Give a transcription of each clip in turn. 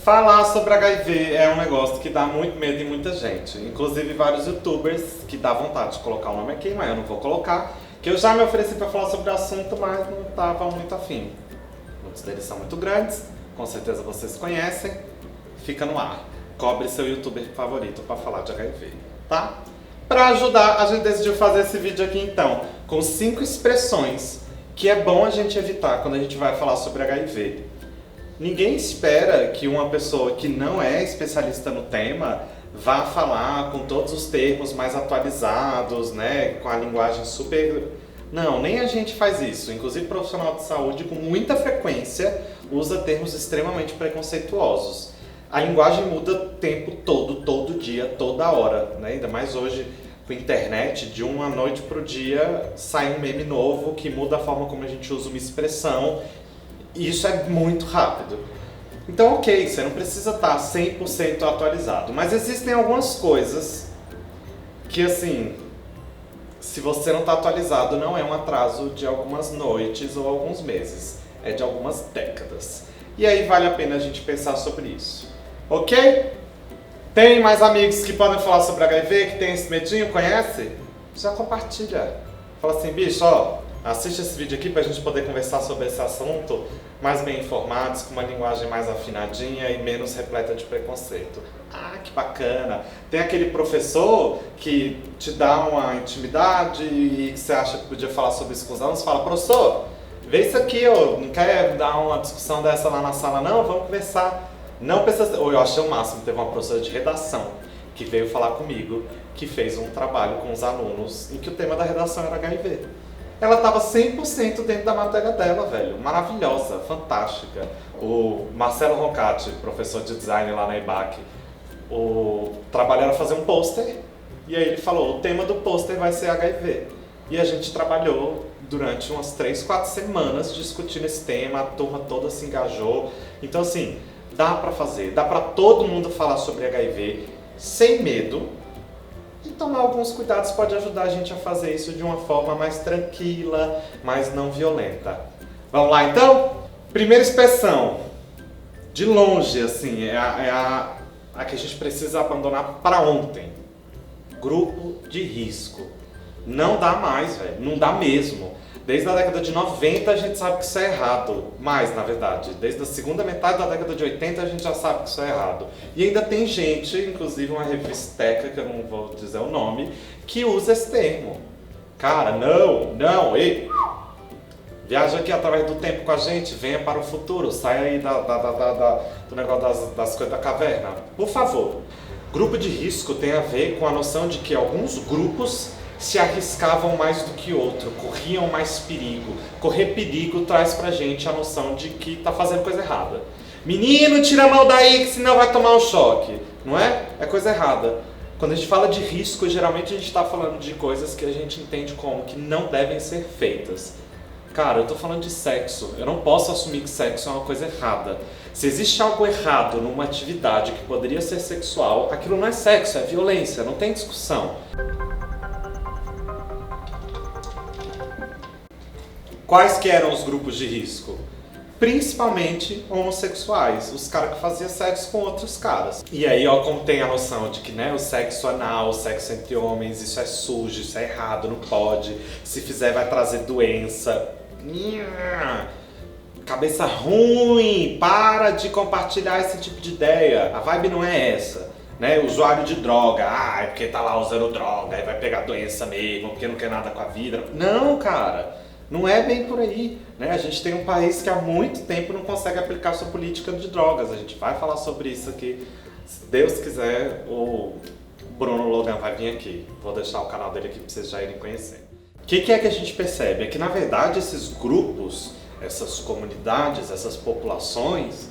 Falar sobre HIV é um negócio que dá muito medo em muita gente. Inclusive vários youtubers que dá vontade de colocar o nome aqui, mas eu não vou colocar. Que eu já me ofereci para falar sobre o assunto, mas não estava muito afim. Muitos deles são muito grandes, com certeza vocês conhecem. Fica no ar. Cobre seu youtuber favorito para falar de HIV, tá? Para ajudar, a gente decidiu fazer esse vídeo aqui então, com 5 expressões que é bom a gente evitar quando a gente vai falar sobre HIV. Ninguém espera que uma pessoa que não é especialista no tema vá falar com todos os termos mais atualizados, né, com a linguagem super... Não, nem a gente faz isso. Inclusive, profissional de saúde, com muita frequência, usa termos extremamente preconceituosos. A linguagem muda o tempo todo dia, toda hora, né? Ainda mais hoje com a internet, de uma noite para o dia sai um meme novo que muda a forma como a gente usa uma expressão. E isso é muito rápido. Então, ok, você não precisa estar 100% atualizado, mas existem algumas coisas que, assim, se você não está atualizado, não é um atraso de algumas noites ou alguns meses, é de algumas décadas. E aí vale a pena a gente pensar sobre isso, ok? Tem mais amigos que podem falar sobre HIV, que tem esse medinho, conhece? Já compartilha. Fala assim, bicho, ó, assiste esse vídeo aqui pra gente poder conversar sobre esse assunto mais bem informados, com uma linguagem mais afinadinha e menos repleta de preconceito. Ah, que bacana! Tem aquele professor que te dá uma intimidade e que você acha que podia falar sobre isso com os alunos, fala, professor, vê isso aqui, ó, não quer dar uma discussão dessa lá na sala não? Vamos conversar. Não precisa... Eu achei o máximo, teve uma professora de redação que veio falar comigo, que fez um trabalho com os alunos em que o tema da redação era HIV. Ela estava 100% dentro da matéria dela, velho. Maravilhosa, fantástica. O Marcelo Roncati, professor de design lá na EBAC, o trabalho era fazer um pôster, e aí ele falou, o tema do pôster vai ser HIV. E a gente trabalhou durante umas 3, 4 semanas discutindo esse tema, a turma toda se engajou. Então assim, dá pra fazer, dá pra todo mundo falar sobre HIV sem medo. E tomar alguns cuidados pode ajudar a gente a fazer isso de uma forma mais tranquila, mais não violenta. Vamos lá então? Primeira expressão, de longe, assim, é a que a gente precisa abandonar para ontem. Grupo de risco. Não dá mais, velho, não dá mesmo. Desde a década de 90 a gente sabe que isso é errado, mais na verdade, desde a segunda metade da década de 80 a gente já sabe que isso é errado. E ainda tem gente, inclusive uma revisteca, que eu não vou dizer o nome, que usa esse termo. Cara, não, ei, viaja aqui através do tempo com a gente, venha para o futuro, saia aí do negócio das coisas da caverna, por favor. Grupo de risco tem a ver com a noção de que alguns grupos se arriscavam mais do que outro, corriam mais perigo. Correr perigo traz pra gente a noção de que tá fazendo coisa errada. Menino, tira a mão daí que senão vai tomar um choque. Não é? É coisa errada. Quando a gente fala de risco, geralmente a gente tá falando de coisas que a gente entende como que não devem ser feitas. Cara, eu tô falando de sexo. Eu não posso assumir que sexo é uma coisa errada. Se existe algo errado numa atividade que poderia ser sexual, aquilo não é sexo, é violência, não tem discussão. Quais que eram os grupos de risco? Principalmente homossexuais, os caras que faziam sexo com outros caras. E aí, ó, como tem a noção de que, né, o sexo anal, o sexo entre homens, isso é sujo, isso é errado, não pode. Se fizer vai trazer doença. Cabeça ruim, para de compartilhar esse tipo de ideia. A vibe não é essa. Né, usuário de droga, é porque tá lá usando droga, aí vai pegar doença mesmo, porque não quer nada com a vida. Não, cara. Não é bem por aí, né? A gente tem um país que há muito tempo não consegue aplicar sua política de drogas. A gente vai falar sobre isso aqui. Se Deus quiser, o Bruno Logan vai vir aqui. Vou deixar o canal dele aqui para vocês já irem conhecer. O que é que a gente percebe? É que, na verdade, esses grupos, essas comunidades, essas populações,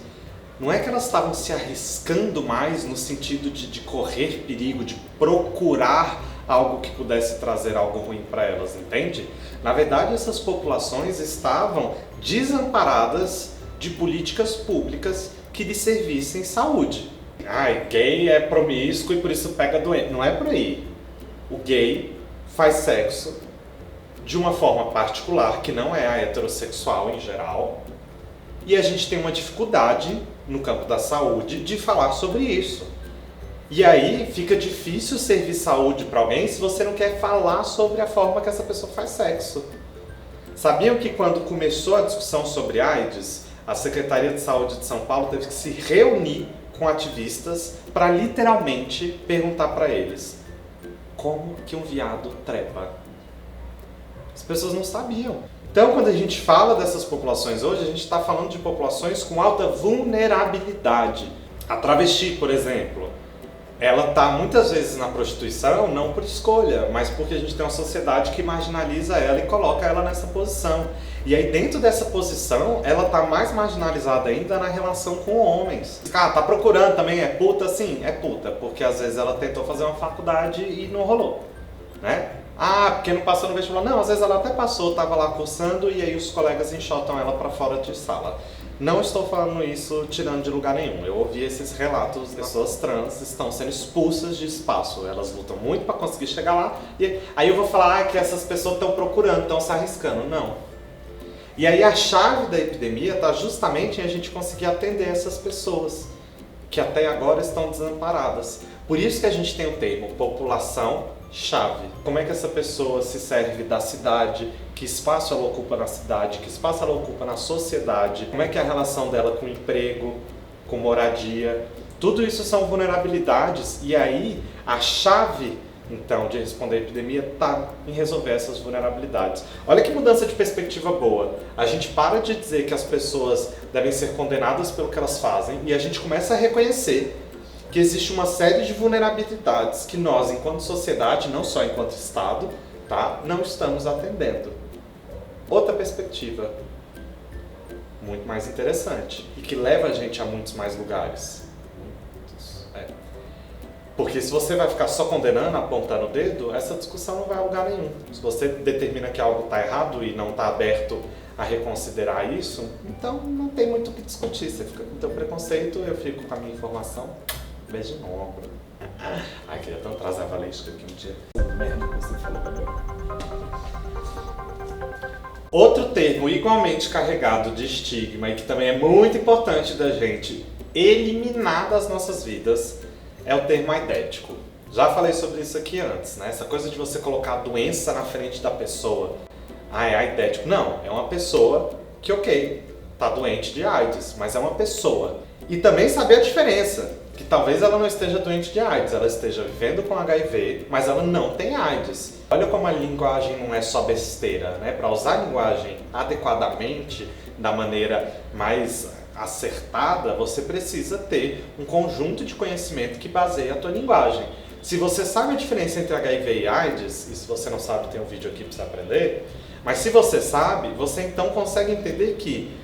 não é que elas estavam se arriscando mais no sentido de correr perigo, de procurar algo que pudesse trazer algo ruim para elas, entende? Na verdade, essas populações estavam desamparadas de políticas públicas que lhes servissem saúde. Gay é promíscuo e por isso pega doença. Não é por aí. O gay faz sexo de uma forma particular, que não é a heterossexual em geral, e a gente tem uma dificuldade no campo da saúde de falar sobre isso. E aí fica difícil servir saúde para alguém se você não quer falar sobre a forma que essa pessoa faz sexo. Sabiam que quando começou a discussão sobre AIDS, a Secretaria de Saúde de São Paulo teve que se reunir com ativistas para literalmente perguntar para eles como que um viado trepa? As pessoas não sabiam. Então, quando a gente fala dessas populações hoje, a gente está falando de populações com alta vulnerabilidade. A travesti, por exemplo, ela está muitas vezes na prostituição não por escolha, mas porque a gente tem uma sociedade que marginaliza ela e coloca ela nessa posição. E aí dentro dessa posição, ela está mais marginalizada ainda na relação com homens. Ah, tá procurando também, é puta? Sim, é puta, porque às vezes ela tentou fazer uma faculdade e não rolou, né? Ah, porque não passou no vestibular. Não, às vezes ela até passou, tava lá cursando e aí os colegas enxotam ela para fora de sala. Não estou falando isso tirando de lugar nenhum. Eu ouvi esses relatos de pessoas trans estão sendo expulsas de espaço. Elas lutam muito para conseguir chegar lá. E aí eu vou falar que essas pessoas estão procurando, estão se arriscando. Não. E aí a chave da epidemia está justamente em a gente conseguir atender essas pessoas que até agora estão desamparadas. Por isso que a gente tem o termo população-chave. Como é que essa pessoa se serve da cidade? Que espaço ela ocupa na cidade? Que espaço ela ocupa na sociedade? Como é que é a relação dela com o emprego, com moradia? Tudo isso são vulnerabilidades e aí a chave, então, de responder à epidemia está em resolver essas vulnerabilidades. Olha que mudança de perspectiva boa. A gente para de dizer que as pessoas devem ser condenadas pelo que elas fazem e a gente começa a reconhecer que existe uma série de vulnerabilidades que nós, enquanto sociedade, não só enquanto Estado, tá, não estamos atendendo. Outra perspectiva, muito mais interessante e que leva a gente a muitos mais lugares. Porque se você vai ficar só condenando, apontando o dedo, essa discussão não vai a lugar nenhum. Se você determina que algo está errado e não está aberto a reconsiderar isso, então não tem muito o que discutir. Você fica com o teu preconceito, eu fico com a minha informação. Beijo no ombro. Ai, queria tanto trazer a Valesca aqui um dia. Merda que você falou. Outro termo igualmente carregado de estigma e que também é muito importante da gente eliminar das nossas vidas é o termo aidético. Já falei sobre isso aqui antes, né? Essa coisa de você colocar a doença na frente da pessoa. Ah, é aidético. Não, é uma pessoa que, ok, tá doente de AIDS, mas é uma pessoa. E também saber a diferença, que talvez ela não esteja doente de AIDS, ela esteja vivendo com HIV, mas ela não tem AIDS. Olha como a linguagem não é só besteira, né? Para usar a linguagem adequadamente, da maneira mais acertada, você precisa ter um conjunto de conhecimento que baseia a tua linguagem. Se você sabe a diferença entre HIV e AIDS, e se você não sabe, tem um vídeo aqui para você aprender, mas se você sabe, você então consegue entender que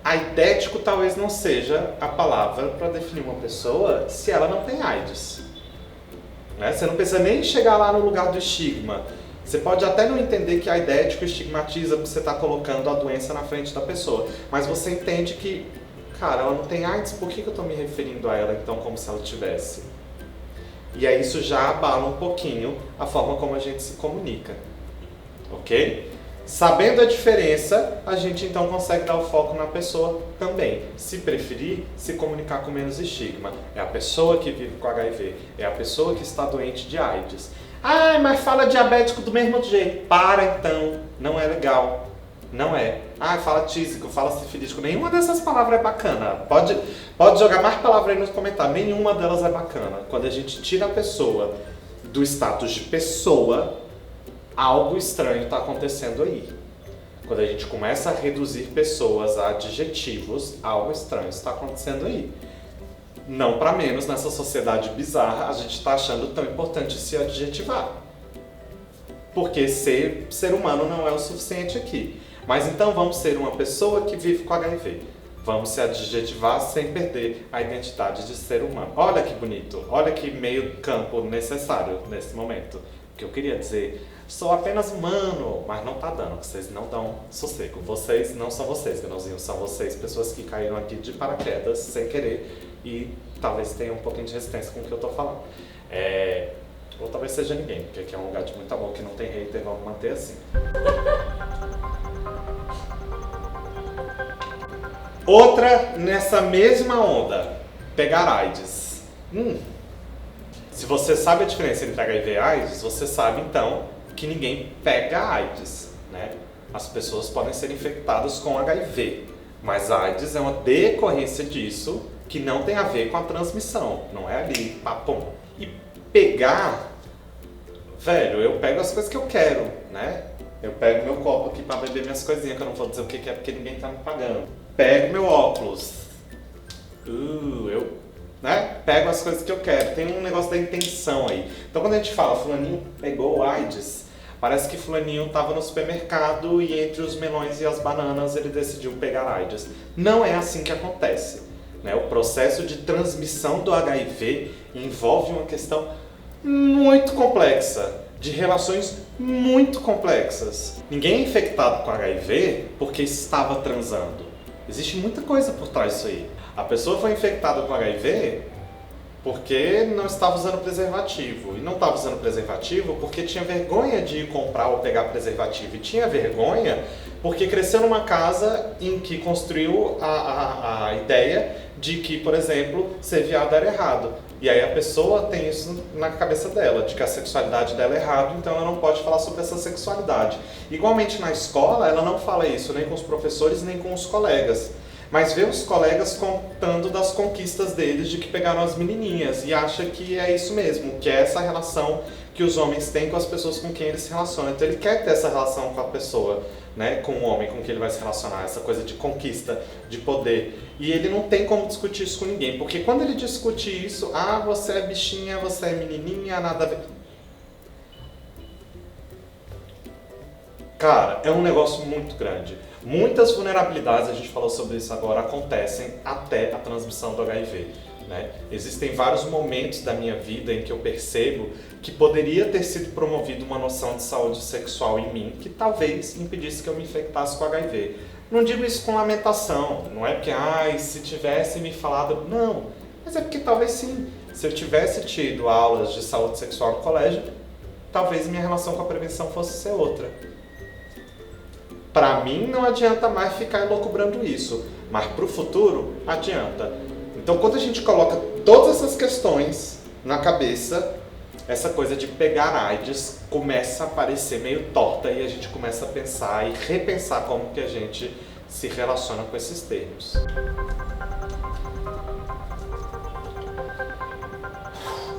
aidético talvez não seja a palavra para definir uma pessoa se ela não tem AIDS. Né? Você não precisa nem chegar lá no lugar do estigma. Você pode até não entender que aidético estigmatiza porque você está colocando a doença na frente da pessoa, mas você entende que, cara, ela não tem AIDS, por que eu estou me referindo a ela então como se ela tivesse? E aí isso já abala um pouquinho a forma como a gente se comunica, ok? Sabendo a diferença, a gente então consegue dar o foco na pessoa também. Se preferir, se comunicar com menos estigma. É a pessoa que vive com HIV, é a pessoa que está doente de AIDS. Ah, mas fala diabético do mesmo jeito. Para então, não é legal. Não é. Ah, fala tísico, fala sifilítico. Nenhuma dessas palavras é bacana. Pode jogar mais palavras aí nos comentários. Nenhuma delas é bacana. Quando a gente tira a pessoa do status de pessoa, algo estranho está acontecendo aí. Quando a gente começa a reduzir pessoas a adjetivos, algo estranho está acontecendo aí. Não para menos, nessa sociedade bizarra, a gente está achando tão importante se adjetivar. Porque ser humano não é o suficiente aqui. Mas então vamos ser uma pessoa que vive com HIV. Vamos se adjetivar sem perder a identidade de ser humano. Olha que bonito, olha que meio campo necessário nesse momento. O que eu queria dizer, sou apenas humano, mas não tá dando, vocês não dão sossego. Vocês não são vocês, Granolzinho, são vocês, pessoas que caíram aqui de paraquedas sem querer e talvez tenham um pouquinho de resistência com o que eu tô falando. Ou talvez seja ninguém, porque aqui é um lugar de muito amor que não tem hater, vamos manter assim. Outra nessa mesma onda, pegar AIDS. Se você sabe a diferença entre HIV e AIDS, você sabe então que ninguém pega AIDS, né? As pessoas podem ser infectadas com HIV, mas a AIDS é uma decorrência disso que não tem a ver com a transmissão, não é ali, papum. E pegar, velho, eu pego as coisas que eu quero, né? Eu pego meu copo aqui pra beber minhas coisinhas, que eu não vou dizer o que é porque ninguém tá me pagando. Pego meu óculos. Pego as coisas que eu quero. Tem um negócio da intenção aí. Então quando a gente fala fulaninho pegou AIDS, parece que fulaninho tava no supermercado e entre os melões e as bananas ele decidiu pegar AIDS. Não é assim que acontece, né? O processo de transmissão do HIV envolve uma questão muito complexa, de relações muito complexas. Ninguém é infectado com HIV porque estava transando. Existe muita coisa por trás disso aí. A pessoa foi infectada com HIV porque não estava usando preservativo. E não estava usando preservativo porque tinha vergonha de ir comprar ou pegar preservativo. E tinha vergonha porque cresceu numa casa em que construiu a ideia de que, por exemplo, ser viado era errado. E aí a pessoa tem isso na cabeça dela, de que a sexualidade dela é errado, então ela não pode falar sobre essa sexualidade. Igualmente na escola, ela não fala isso nem com os professores, nem com os colegas. Mas vê os colegas contando das conquistas deles de que pegaram as menininhas e acha que é isso mesmo, que é essa relação que os homens têm com as pessoas com quem eles se relacionam. Então ele quer ter essa relação com a pessoa, né, com o homem com quem ele vai se relacionar, essa coisa de conquista, de poder. E ele não tem como discutir isso com ninguém, porque quando ele discute isso, você é bichinha, você é menininha, nada a ver. Cara, é um negócio muito grande. Muitas vulnerabilidades, a gente falou sobre isso agora, acontecem até a transmissão do HIV. Né? Existem vários momentos da minha vida em que eu percebo que poderia ter sido promovida uma noção de saúde sexual em mim que talvez impedisse que eu me infectasse com HIV. Não digo isso com lamentação, não é porque, se tivesse me falado, não, mas é porque talvez sim. Se eu tivesse tido aulas de saúde sexual no colégio, talvez minha relação com a prevenção fosse ser outra. Para mim não adianta mais ficar elucubrando isso, mas para o futuro adianta. Então quando a gente coloca todas essas questões na cabeça, essa coisa de pegar AIDS começa a parecer meio torta e a gente começa a pensar e repensar como que a gente se relaciona com esses termos.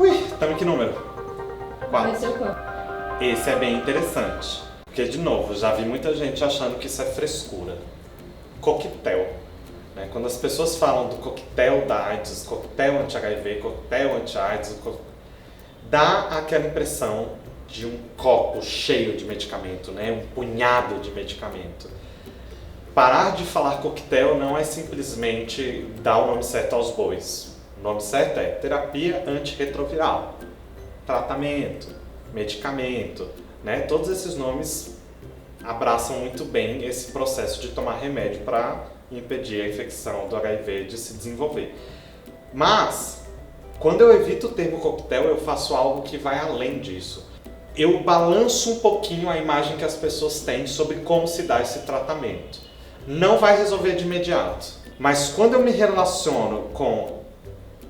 Estamos em que número? 4. Esse é bem interessante. Porque, de novo, já vi muita gente achando que isso é frescura. Coquetel. Né? Quando as pessoas falam do coquetel da AIDS, coquetel anti-HIV, coquetel anti-AIDS, dá aquela impressão de um copo cheio de medicamento, né? Um punhado de medicamento. Parar de falar coquetel não é simplesmente dar o nome certo aos bois. O nome certo é terapia antirretroviral, tratamento, medicamento. Né? Todos esses nomes abraçam muito bem esse processo de tomar remédio para impedir a infecção do HIV de se desenvolver. Mas, quando eu evito o termo coquetel, eu faço algo que vai além disso. Eu balanço um pouquinho a imagem que as pessoas têm sobre como se dá esse tratamento. Não vai resolver de imediato, mas quando eu me relaciono com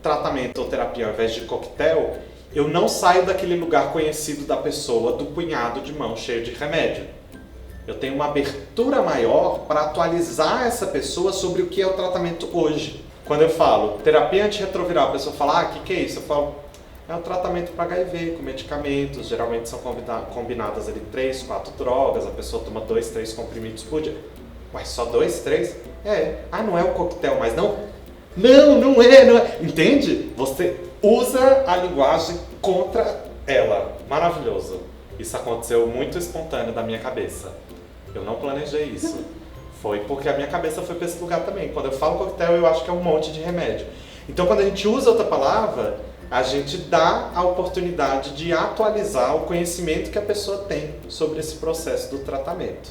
tratamento ou terapia ao invés de coquetel, eu não saio daquele lugar conhecido da pessoa, do punhado de mão cheio de remédio. Eu tenho uma abertura maior para atualizar essa pessoa sobre o que é o tratamento hoje. Quando eu falo terapia antirretroviral, a pessoa fala, o que é isso? Eu falo, é um tratamento para HIV, com medicamentos, geralmente são combinadas ali 3, 4 drogas, a pessoa toma 2, 3 comprimidos por dia. Ué, só 2, 3? Não é o coquetel, mas não? Não é. Entende? Você usa a linguagem contra ela. Maravilhoso. Isso aconteceu muito espontâneo da minha cabeça. Eu não planejei isso. Foi porque a minha cabeça foi para esse lugar também. Quando eu falo coquetel, eu acho que é um monte de remédio. Então, quando a gente usa outra palavra, a gente dá a oportunidade de atualizar o conhecimento que a pessoa tem sobre esse processo do tratamento.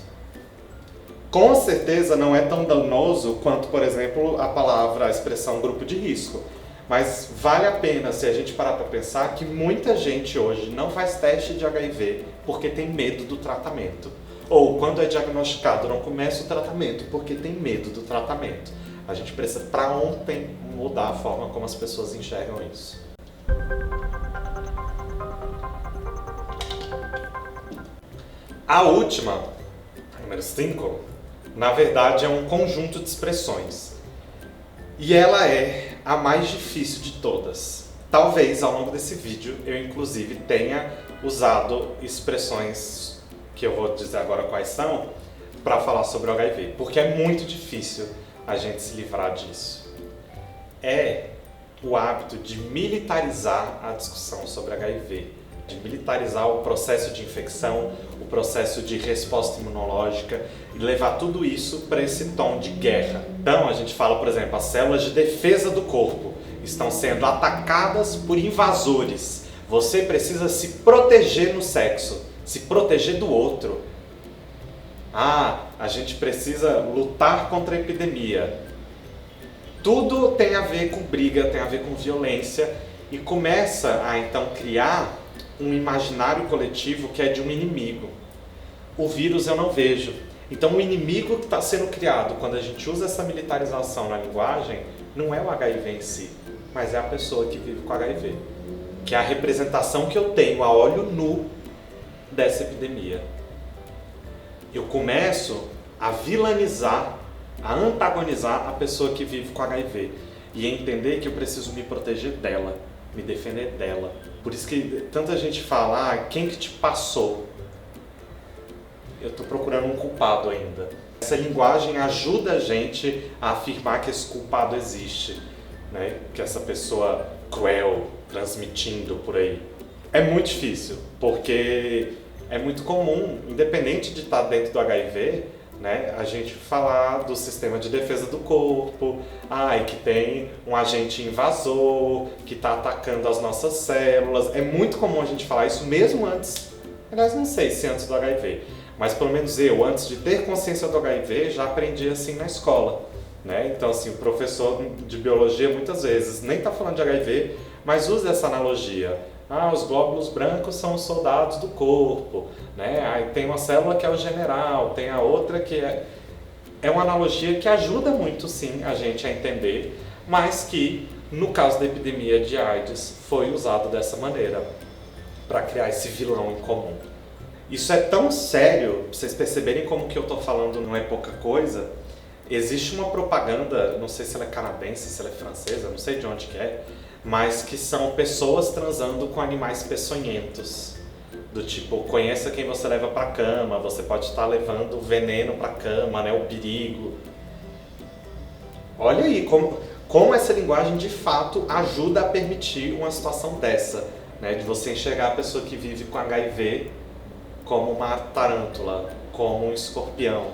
Com certeza não é tão danoso quanto, por exemplo, a expressão grupo de risco. Mas vale a pena se a gente parar para pensar que muita gente hoje não faz teste de HIV porque tem medo do tratamento. Ou quando é diagnosticado não começa o tratamento porque tem medo do tratamento. A gente precisa, para ontem, mudar a forma como as pessoas enxergam isso. A última, número 5, na verdade é um conjunto de expressões. E ela é a mais difícil de todas. Talvez ao longo desse vídeo eu inclusive tenha usado expressões que eu vou dizer agora quais são para falar sobre o HIV, porque é muito difícil a gente se livrar disso. É o hábito de militarizar a discussão sobre HIV, de militarizar o processo de infecção, o processo de resposta imunológica e levar tudo isso para esse tom de guerra. Então a gente fala, por exemplo, as células de defesa do corpo estão sendo atacadas por invasores. Você precisa se proteger no sexo, se proteger do outro. A gente precisa lutar contra a epidemia. Tudo tem a ver com briga, tem a ver com violência e começa a então criar um imaginário coletivo que é de um inimigo. O vírus eu não vejo. Então o inimigo que está sendo criado quando a gente usa essa militarização na linguagem não é o HIV em si, mas é a pessoa que vive com HIV, que é a representação que eu tenho a olho nu dessa epidemia. Eu começo a vilanizar, a antagonizar a pessoa que vive com HIV e entender que eu preciso me proteger dela, me defender dela. Por isso que tanta gente fala, quem que te passou? Eu estou procurando um culpado ainda. Essa linguagem ajuda a gente a afirmar que esse culpado existe, né? Que essa pessoa cruel transmitindo por aí. É muito difícil, porque é muito comum, independente de estar dentro do HIV, né, a gente falar do sistema de defesa do corpo, e que tem um agente invasor que está atacando as nossas células. É muito comum a gente falar isso mesmo antes, aliás, não sei se antes do HIV, mas pelo menos eu, antes de ter consciência do HIV, já aprendi assim na escola, né? Então, assim, o professor de biologia muitas vezes nem está falando de HIV, mas usa essa analogia. Os glóbulos brancos são os soldados do corpo, né? Aí tem uma célula que é o general, tem a outra que é uma analogia que ajuda muito, sim, a gente a entender, mas que, no caso da epidemia de AIDS, foi usado dessa maneira, para criar esse vilão em comum. Isso é tão sério, pra vocês perceberem como que eu tô falando não é pouca coisa. Existe uma propaganda, não sei se ela é canadense, se ela é francesa, não sei de onde que é, mas que são pessoas transando com animais peçonhentos. Do tipo, conheça quem você leva pra cama, você pode estar levando veneno pra cama, né, o perigo. Olha aí como essa linguagem de fato ajuda a permitir uma situação dessa, né, de você enxergar a pessoa que vive com HIV como uma tarântula, como um escorpião.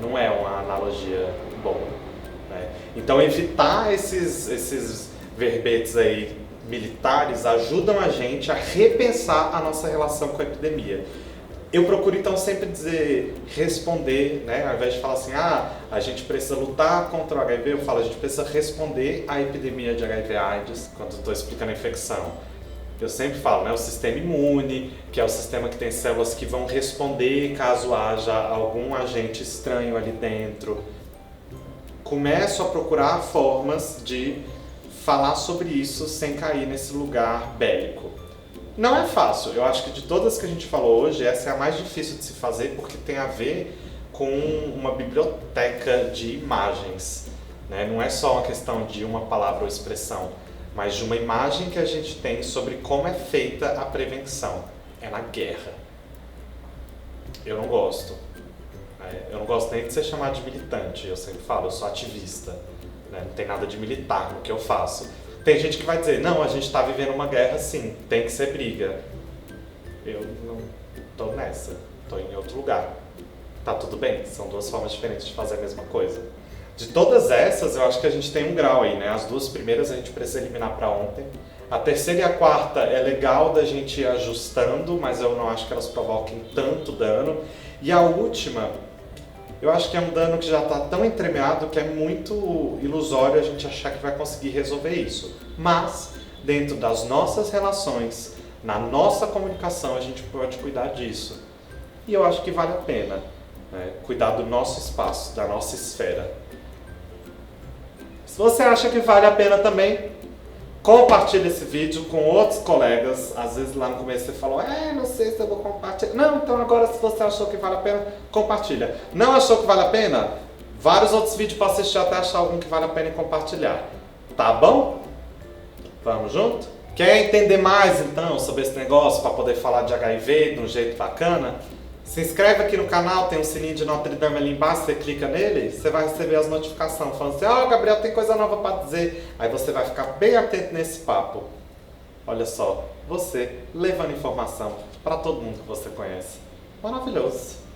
Não é uma analogia boa, né? Então evitar esses verbetes aí militares ajudam a gente a repensar a nossa relação com a epidemia. Eu procuro então sempre responder, né? Ao invés de falar assim, a gente precisa lutar contra o HIV, eu falo, a gente precisa responder à epidemia de HIV/AIDS quando estou explicando a infecção. Eu sempre falo, né, o sistema imune, que é o sistema que tem células que vão responder caso haja algum agente estranho ali dentro. Começo a procurar formas de falar sobre isso sem cair nesse lugar bélico. Não é fácil, eu acho que de todas que a gente falou hoje, essa é a mais difícil de se fazer porque tem a ver com uma biblioteca de imagens, né? Não é só uma questão de uma palavra ou expressão, mas de uma imagem que a gente tem sobre como é feita a prevenção. É na guerra. Eu não gosto. Eu não gosto nem de ser chamado de militante, eu sempre falo, eu sou ativista. Né? Não tem nada de militar no que eu faço. Tem gente que vai dizer, não, a gente está vivendo uma guerra sim, tem que ser briga. Eu não estou nessa, estou em outro lugar. Tá tudo bem, são duas formas diferentes de fazer a mesma coisa. De todas essas, eu acho que a gente tem um grau aí, né? As duas primeiras a gente precisa eliminar para ontem. A terceira e a quarta é legal da gente ir ajustando, mas eu não acho que elas provoquem tanto dano. E a última, eu acho que é um dano que já está tão entremeado que é muito ilusório a gente achar que vai conseguir resolver isso. Mas, dentro das nossas relações, na nossa comunicação, a gente pode cuidar disso. E eu acho que vale a pena, né? Cuidar do nosso espaço, da nossa esfera. Se você acha que vale a pena também, compartilhe esse vídeo com outros colegas. Às vezes lá no começo você falou, não sei se eu vou compartilhar. Não, então agora se você achou que vale a pena, compartilha. Não achou que vale a pena? Vários outros vídeos para assistir até achar algum que vale a pena e compartilhar. Tá bom? Vamos junto? Quer entender mais então sobre esse negócio para poder falar de HIV de um jeito bacana? Se inscreve aqui no canal, tem um sininho de Notre Dame ali embaixo, você clica nele, você vai receber as notificações falando assim, Gabriel, tem coisa nova para dizer. Aí você vai ficar bem atento nesse papo. Olha só, você levando informação para todo mundo que você conhece. Maravilhoso.